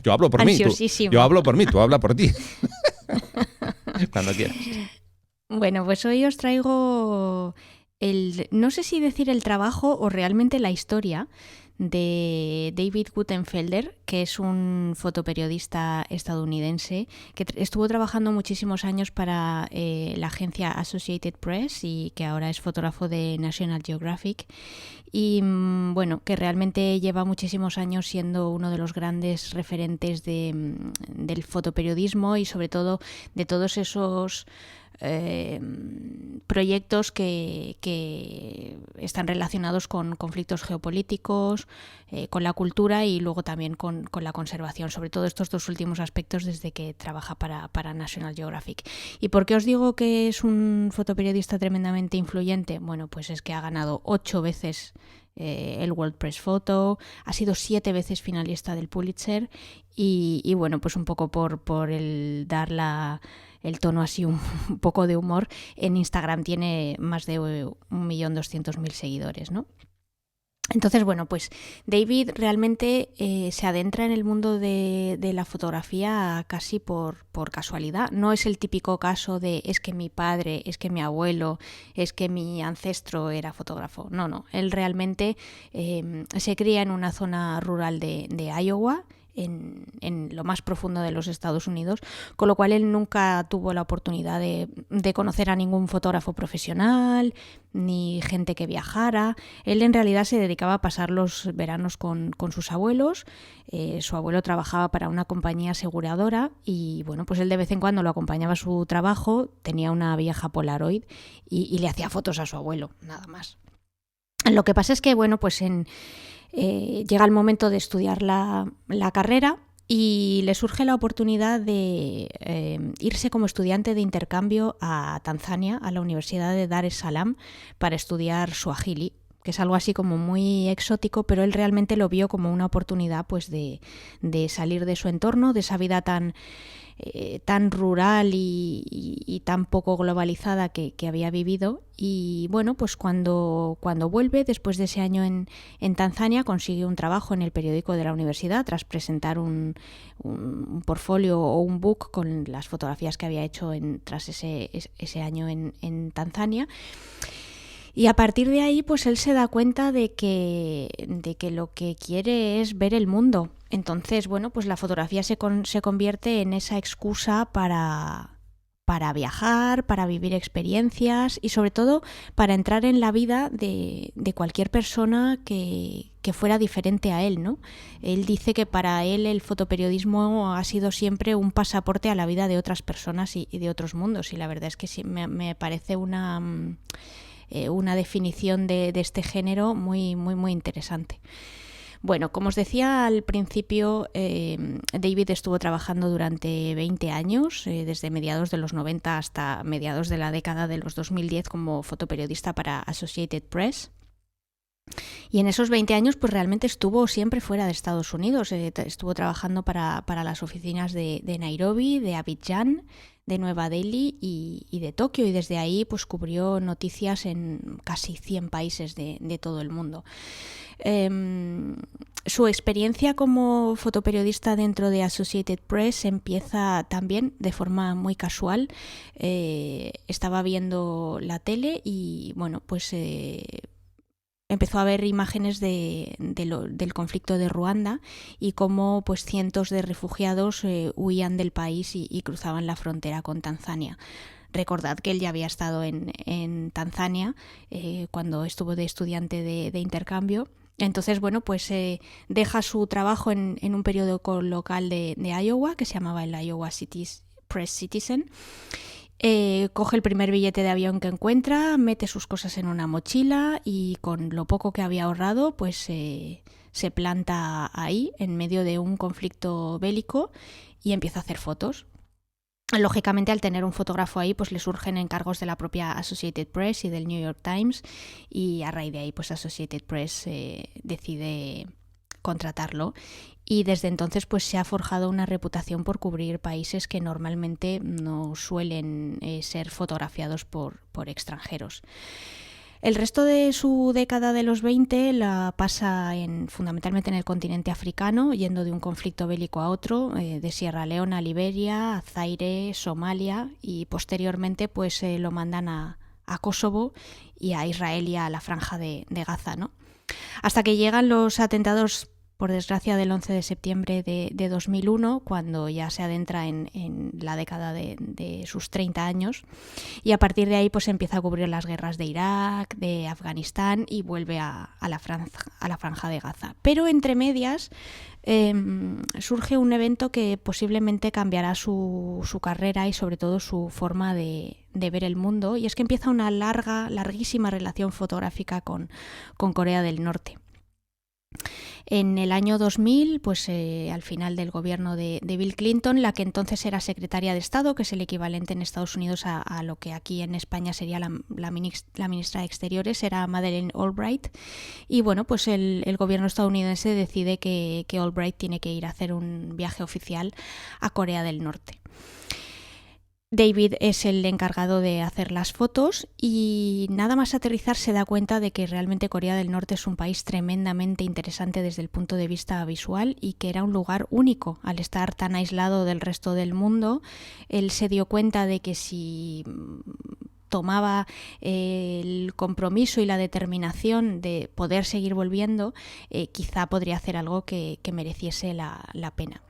Yo hablo por mí, yo hablo por mí, tú habla por ti. Cuando quieras. Bueno, pues hoy os traigo no sé si decir el trabajo o realmente la historia de David Guttenfelder, que es un fotoperiodista estadounidense que estuvo trabajando muchísimos años para la agencia Associated Press y que ahora es fotógrafo de National Geographic y bueno, que realmente lleva muchísimos años siendo uno de los grandes referentes del fotoperiodismo y sobre todo de todos esos proyectos que están relacionados con conflictos geopolíticos, con la cultura y luego también con la conservación, sobre todo estos dos últimos aspectos desde que trabaja para National Geographic. ¿Y por qué os digo que es un fotoperiodista tremendamente influyente? Bueno, pues es que ha ganado 8 veces el World Press Photo, ha sido 7 veces finalista del Pulitzer y bueno, pues un poco por el dar el tono así un poco de humor, en Instagram tiene más de 1.200.000 seguidores, ¿no? Entonces, bueno, pues David realmente se adentra en el mundo de la fotografía casi por casualidad. No es el típico caso de es que mi padre, es que mi abuelo, es que mi ancestro era fotógrafo. No, él realmente se cría en una zona rural de Iowa, en lo más profundo de los Estados Unidos, con lo cual él nunca tuvo la oportunidad de conocer a ningún fotógrafo profesional ni gente que viajara. Él en realidad se dedicaba a pasar los veranos con sus abuelos. Su abuelo trabajaba para una compañía aseguradora y bueno, pues él de vez en cuando lo acompañaba a su trabajo, tenía una vieja Polaroid y le hacía fotos a su abuelo, nada más. Lo que pasa es que bueno, pues llega el momento de estudiar la carrera y le surge la oportunidad de irse como estudiante de intercambio a Tanzania, a la Universidad de Dar es Salaam, para estudiar Swahili, que es algo así como muy exótico, pero él realmente lo vio como una oportunidad pues de salir de su entorno, de esa vida tan rural y tan poco globalizada que había vivido. Y bueno, pues cuando vuelve, después de ese año en Tanzania, consigue un trabajo en el periódico de la universidad tras presentar un portfolio o un book con las fotografías que había hecho tras ese año en Tanzania. Y a partir de ahí, pues él se da cuenta de que lo que quiere es ver el mundo. Entonces, bueno, pues la fotografía se convierte en esa excusa para viajar, para vivir experiencias y sobre todo para entrar en la vida de cualquier persona que fuera diferente a él, ¿no? Él dice que para él el fotoperiodismo ha sido siempre un pasaporte a la vida de otras personas y de otros mundos, y la verdad es que sí, me parece una definición de este género muy, muy, muy interesante. Bueno, como os decía al principio, David estuvo trabajando durante 20 años, desde mediados de los 90 hasta mediados de la década de los 2010 como fotoperiodista para Associated Press. Y en esos 20 años pues realmente estuvo siempre fuera de Estados Unidos. Estuvo trabajando para las oficinas de Nairobi, de Abidjan, de Nueva Delhi y de Tokio, y desde ahí pues cubrió noticias en casi 100 países de todo el mundo. Su experiencia como fotoperiodista dentro de Associated Press empieza también de forma muy casual. Estaba viendo la tele y bueno, pues empezó a ver imágenes del conflicto de Ruanda y cómo pues cientos de refugiados huían del país y cruzaban la frontera con Tanzania. Recordad que él ya había estado en Tanzania cuando estuvo de estudiante de intercambio. Entonces, bueno, pues deja su trabajo en un periódico local de Iowa que se llamaba el Iowa Press Citizen. Coge el primer billete de avión que encuentra, mete sus cosas en una mochila y con lo poco que había ahorrado pues se planta ahí en medio de un conflicto bélico y empieza a hacer fotos. Lógicamente, al tener un fotógrafo ahí, pues le surgen encargos de la propia Associated Press y del New York Times, y a raíz de ahí pues Associated Press decide contratarlo, y desde entonces pues se ha forjado una reputación por cubrir países que normalmente no suelen ser fotografiados por extranjeros. El resto de su década de los 20 la pasa fundamentalmente en el continente africano, yendo de un conflicto bélico a otro, de Sierra Leona a Liberia, a Zaire, Somalia, y posteriormente pues lo mandan a Kosovo y a Israel y a la Franja de Gaza, ¿no? Hasta que llegan los atentados, por desgracia, del 11 de septiembre de 2001, cuando ya se adentra en la década de sus 30 años, y a partir de ahí pues empieza a cubrir las guerras de Irak, de Afganistán, y vuelve a la Franja de Gaza. Pero entre medias surge un evento que posiblemente cambiará su carrera y sobre todo su forma de ver el mundo, y es que empieza una larguísima relación fotográfica con Corea del Norte. En el año 2000, pues al final del gobierno de Bill Clinton, la que entonces era secretaria de Estado, que es el equivalente en Estados Unidos a lo que aquí en España sería la ministra de Exteriores, era Madeleine Albright, y bueno, pues el gobierno estadounidense decide que Albright tiene que ir a hacer un viaje oficial a Corea del Norte. David es el encargado de hacer las fotos y nada más aterrizar se da cuenta de que realmente Corea del Norte es un país tremendamente interesante desde el punto de vista visual y que era un lugar único. Al estar tan aislado del resto del mundo, él se dio cuenta de que si tomaba el compromiso y la determinación de poder seguir volviendo, quizá podría hacer algo que mereciese la pena.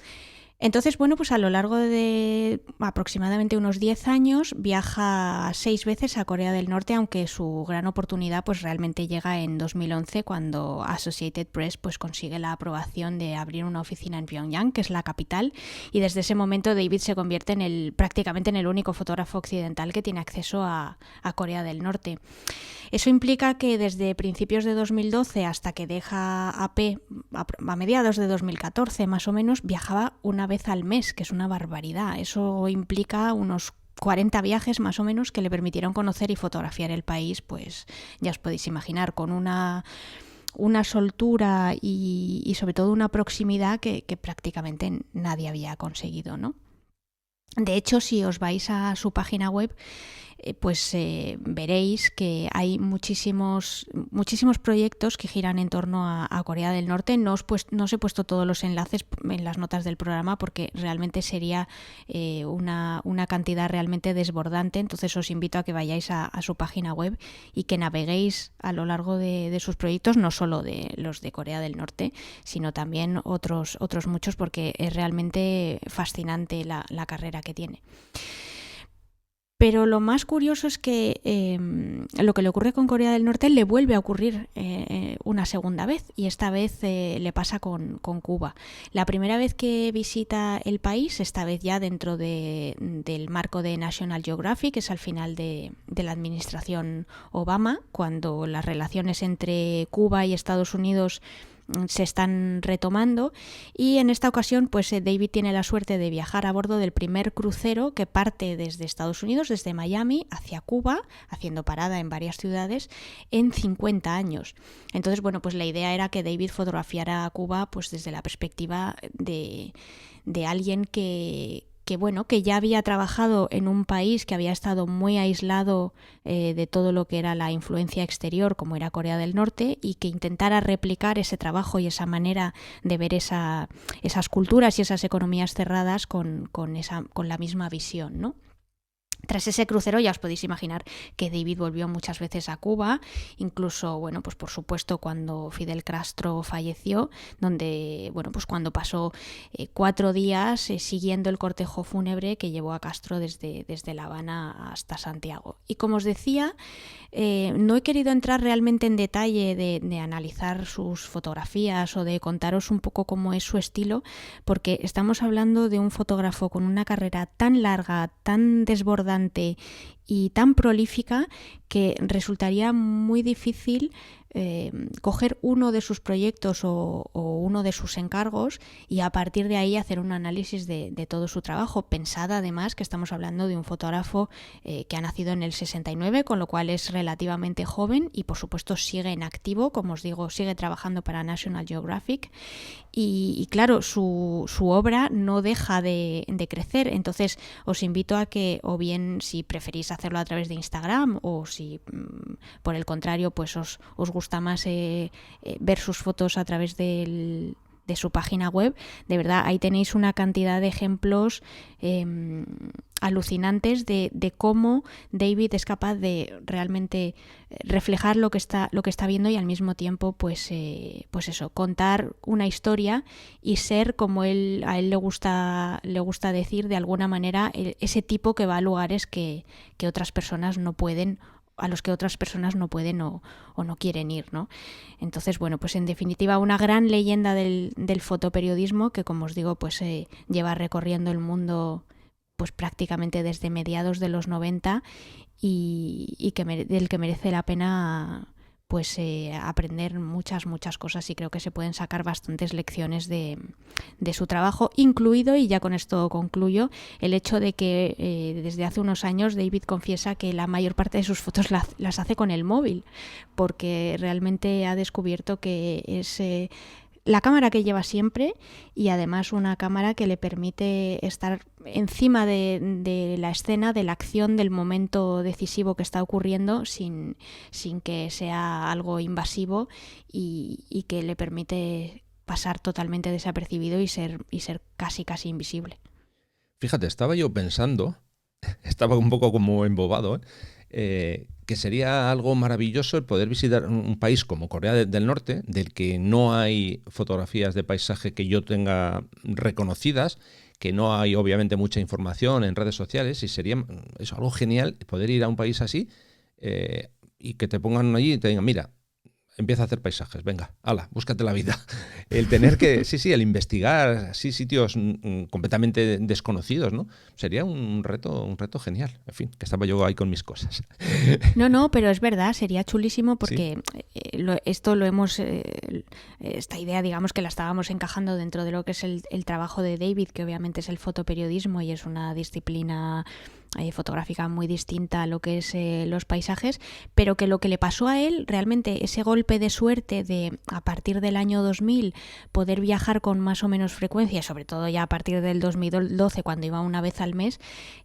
Entonces, bueno, pues a lo largo de aproximadamente unos 10 años viaja 6 veces a Corea del Norte, aunque su gran oportunidad pues realmente llega en 2011, cuando Associated Press pues consigue la aprobación de abrir una oficina en Pyongyang, que es la capital, y desde ese momento David se convierte prácticamente en el único fotógrafo occidental que tiene acceso a Corea del Norte. Eso implica que desde principios de 2012 hasta que deja AP, a mediados de 2014 más o menos, viajaba una vez al mes, que es una barbaridad. Eso implica unos 40 viajes más o menos que le permitieron conocer y fotografiar el país, pues ya os podéis imaginar, con una soltura y sobre todo una proximidad que prácticamente nadie había conseguido, ¿no? De hecho, si os vais a su página web, pues veréis que hay muchísimos proyectos que giran en torno a Corea del Norte. No os he puesto todos los enlaces en las notas del programa porque realmente sería una cantidad realmente desbordante. Entonces os invito a que vayáis a su página web y que naveguéis a lo largo de sus proyectos, no solo de los de Corea del Norte, sino también otros muchos, porque es realmente fascinante la carrera que tiene. Pero lo más curioso es que lo que le ocurre con Corea del Norte le vuelve a ocurrir una segunda vez, y esta vez le pasa con Cuba. La primera vez que visita el país, esta vez ya dentro del marco de National Geographic, que es al final de la administración Obama, cuando las relaciones entre Cuba y Estados Unidos se están retomando, y en esta ocasión pues David tiene la suerte de viajar a bordo del primer crucero que parte desde Estados Unidos, desde Miami hacia Cuba, haciendo parada en varias ciudades en 50 años. Entonces, bueno, pues la idea era que David fotografiara a Cuba pues desde la perspectiva de alguien que ya había trabajado en un país que había estado muy aislado de todo lo que era la influencia exterior, como era Corea del Norte, y que intentara replicar ese trabajo y esa manera de ver esas culturas y esas economías cerradas con la misma visión, ¿no? Tras ese crucero ya os podéis imaginar que David volvió muchas veces a Cuba, incluso, bueno, pues por supuesto cuando Fidel Castro falleció, donde, bueno, pues cuando pasó 4 días siguiendo el cortejo fúnebre que llevó a Castro desde La Habana hasta Santiago. Y como os decía, no he querido entrar realmente en detalle de analizar sus fotografías o de contaros un poco cómo es su estilo, porque estamos hablando de un fotógrafo con una carrera tan larga, tan desbordante y tan prolífica, que resultaría muy difícil coger uno de sus proyectos o uno de sus encargos y a partir de ahí hacer un análisis de todo su trabajo. Pensad además que estamos hablando de un fotógrafo que ha nacido en el 69, con lo cual es relativamente joven y por supuesto sigue en activo, como os digo, sigue trabajando para National Geographic y claro, su obra no deja de crecer. Entonces os invito a que, o bien si preferís hacerlo a través de Instagram, o si por el contrario pues os gusta más ver sus fotos a través de su página web, de verdad ahí tenéis una cantidad de ejemplos alucinantes de cómo David es capaz de realmente reflejar lo que está viendo y al mismo tiempo pues eso, contar una historia y ser, como a él le gusta decir, de alguna manera ese tipo que va a lugares que otras personas no pueden, a los que otras personas no pueden o no quieren ir, ¿no? Entonces, bueno, pues en definitiva una gran leyenda del fotoperiodismo que, como os digo, pues lleva recorriendo el mundo pues prácticamente desde mediados de los 90 y del que merece la pena pues aprender muchas cosas, y creo que se pueden sacar bastantes lecciones de su trabajo, incluido, y ya con esto concluyo, el hecho de que desde hace unos años David confiesa que la mayor parte de sus fotos las hace con el móvil, porque realmente ha descubierto que es la cámara que lleva siempre, y además una cámara que le permite estar encima de la escena, de la acción, del momento decisivo que está ocurriendo sin que sea algo invasivo y que le permite pasar totalmente desapercibido y ser casi invisible. Fíjate, estaba yo pensando, estaba un poco como embobado, que sería algo maravilloso el poder visitar un país como Corea del Norte, del que no hay fotografías de paisaje que yo tenga reconocidas, que no hay obviamente mucha información en redes sociales, y sería eso, algo genial poder ir a un país así y que te pongan allí y te digan, mira, empieza a hacer paisajes, venga, hala, búscate la vida. El tener que, el investigar así sitios completamente desconocidos, ¿no? Sería un reto genial. En fin, que estaba yo ahí con mis cosas. No, pero es verdad, sería chulísimo porque ¿Sí? Esto lo hemos, esta idea digamos que la estábamos encajando dentro de lo que es el trabajo de David, que obviamente es el fotoperiodismo y es una disciplina fotográfica muy distinta a lo que es los paisajes, pero que lo que le pasó a él, realmente ese golpe de suerte de a partir del año 2000 poder viajar con más o menos frecuencia, sobre todo ya a partir del 2012 cuando iba una vez al mes,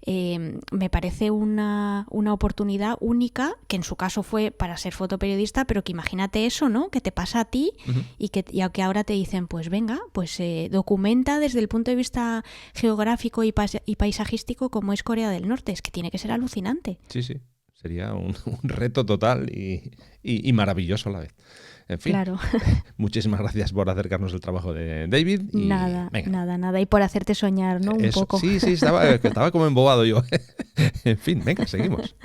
me parece una oportunidad única, que en su caso fue para ser fotoperiodista, pero que imagínate eso, ¿no? Que te pasa a ti y que ahora te dicen, pues venga, pues documenta desde el punto de vista geográfico y paisajístico como es Corea del Norte. Es que tiene que ser alucinante. Sí, sería un reto total y maravilloso a la vez. En fin, claro. Muchísimas gracias por acercarnos el trabajo de David. Y nada. Y por hacerte soñar, ¿no? Un poco. Sí, estaba como embobado yo. En fin, venga, seguimos.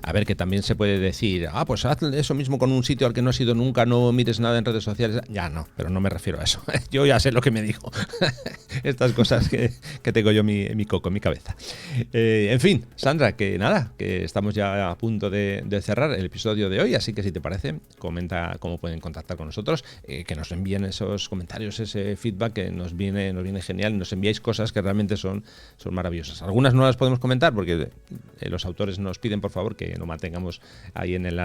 A ver, que también se puede decir, pues haz eso mismo con un sitio al que no has ido nunca, no mires nada en redes sociales. Ya no, pero no me refiero a eso. Yo ya sé lo que me digo. Estas cosas que tengo yo en mi coco, en mi cabeza. En fin, Sandra, que nada, que estamos ya a punto de cerrar el episodio de hoy, así que si te parece, comenta cómo pueden contactar con nosotros, que nos envíen esos comentarios, ese feedback que nos viene genial, nos enviáis cosas que realmente son maravillosas. Algunas no las podemos comentar porque los autores nos piden, por favor, que lo mantengamos ahí en el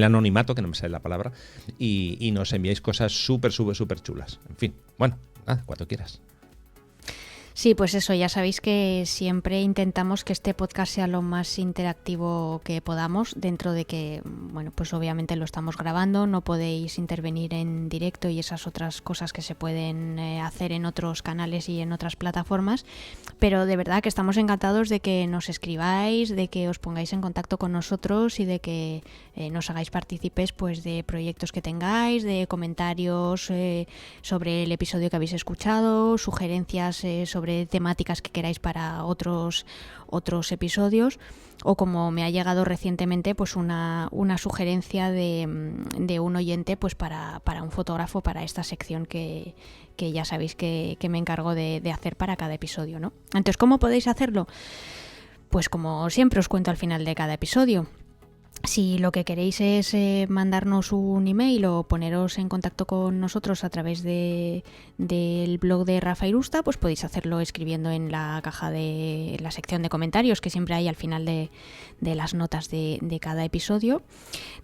anonimato, que no me sale la palabra, y nos enviáis cosas súper chulas. En fin, bueno, nada, cuando quieras. Sí, pues eso, ya sabéis que siempre intentamos que este podcast sea lo más interactivo que podamos, dentro de que, bueno, pues obviamente lo estamos grabando, no podéis intervenir en directo y esas otras cosas que se pueden hacer en otros canales y en otras plataformas, pero de verdad que estamos encantados de que nos escribáis, de que os pongáis en contacto con nosotros y de que nos hagáis partícipes pues de proyectos que tengáis, de comentarios sobre el episodio que habéis escuchado, sugerencias sobre temáticas que queráis para otros episodios, o como me ha llegado recientemente pues una sugerencia de un oyente pues para un fotógrafo para esta sección que ya sabéis que me encargo de hacer para cada episodio, ¿no? Entonces, ¿cómo podéis hacerlo? Pues como siempre os cuento al final de cada episodio. Si lo que queréis es mandarnos un email o poneros en contacto con nosotros a través del blog de Rafa Irusta, pues podéis hacerlo escribiendo en la caja de la sección de comentarios que siempre hay al final de las notas de cada episodio.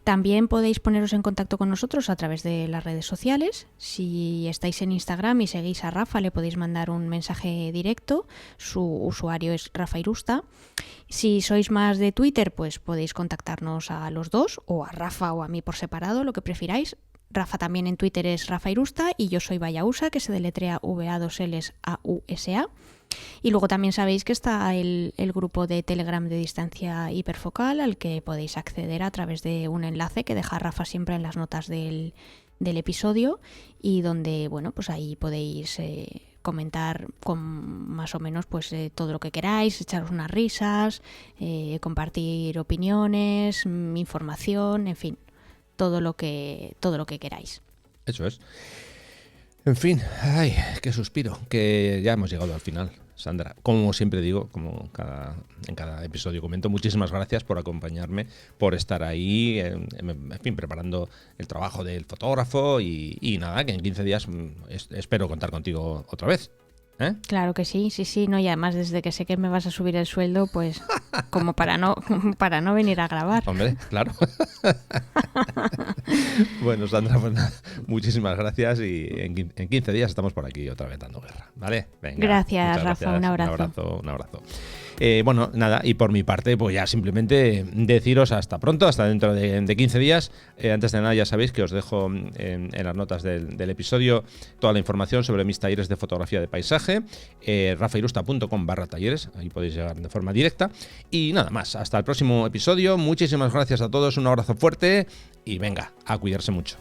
También podéis poneros en contacto con nosotros a través de las redes sociales. Si estáis en Instagram y seguís a Rafa, le podéis mandar un mensaje directo. Su usuario es Rafa Irusta. Si sois más de Twitter, pues podéis contactarnos a los dos, o a Rafa o a mí por separado, lo que prefiráis. Rafa también en Twitter es Rafa Irusta y yo soy Vallausa, que se deletrea VA2LSAUSA. Y luego también sabéis que está el grupo de Telegram de distancia hiperfocal, al que podéis acceder a través de un enlace que deja Rafa siempre en las notas del episodio, y donde, bueno, pues ahí podéis comentar con más o menos pues todo lo que queráis, echaros unas risas, compartir opiniones, información, en fin, todo lo que queráis. Eso es. En fin, ay, qué suspiro, que ya hemos llegado al final. Sandra, como siempre digo, en cada episodio comento, muchísimas gracias por acompañarme, por estar ahí, en fin, preparando el trabajo del fotógrafo y nada, que en 15 días espero contar contigo otra vez. ¿Eh? Claro que sí, no, y además desde que sé que me vas a subir el sueldo, pues como para no venir a grabar. Hombre, claro. Bueno, Sandra, pues nada, muchísimas gracias y en 15 días estamos por aquí otra vez dando guerra, ¿vale? Venga, gracias, Rafa, un abrazo. Un abrazo. Bueno, nada, y por mi parte, pues ya simplemente deciros hasta pronto, hasta dentro de 15 días. Antes de nada, ya sabéis que os dejo en las notas del episodio toda la información sobre mis talleres de fotografía de paisaje, rafairusta.com/talleres, ahí podéis llegar de forma directa. Y nada más, hasta el próximo episodio. Muchísimas gracias a todos, un abrazo fuerte y venga, a cuidarse mucho.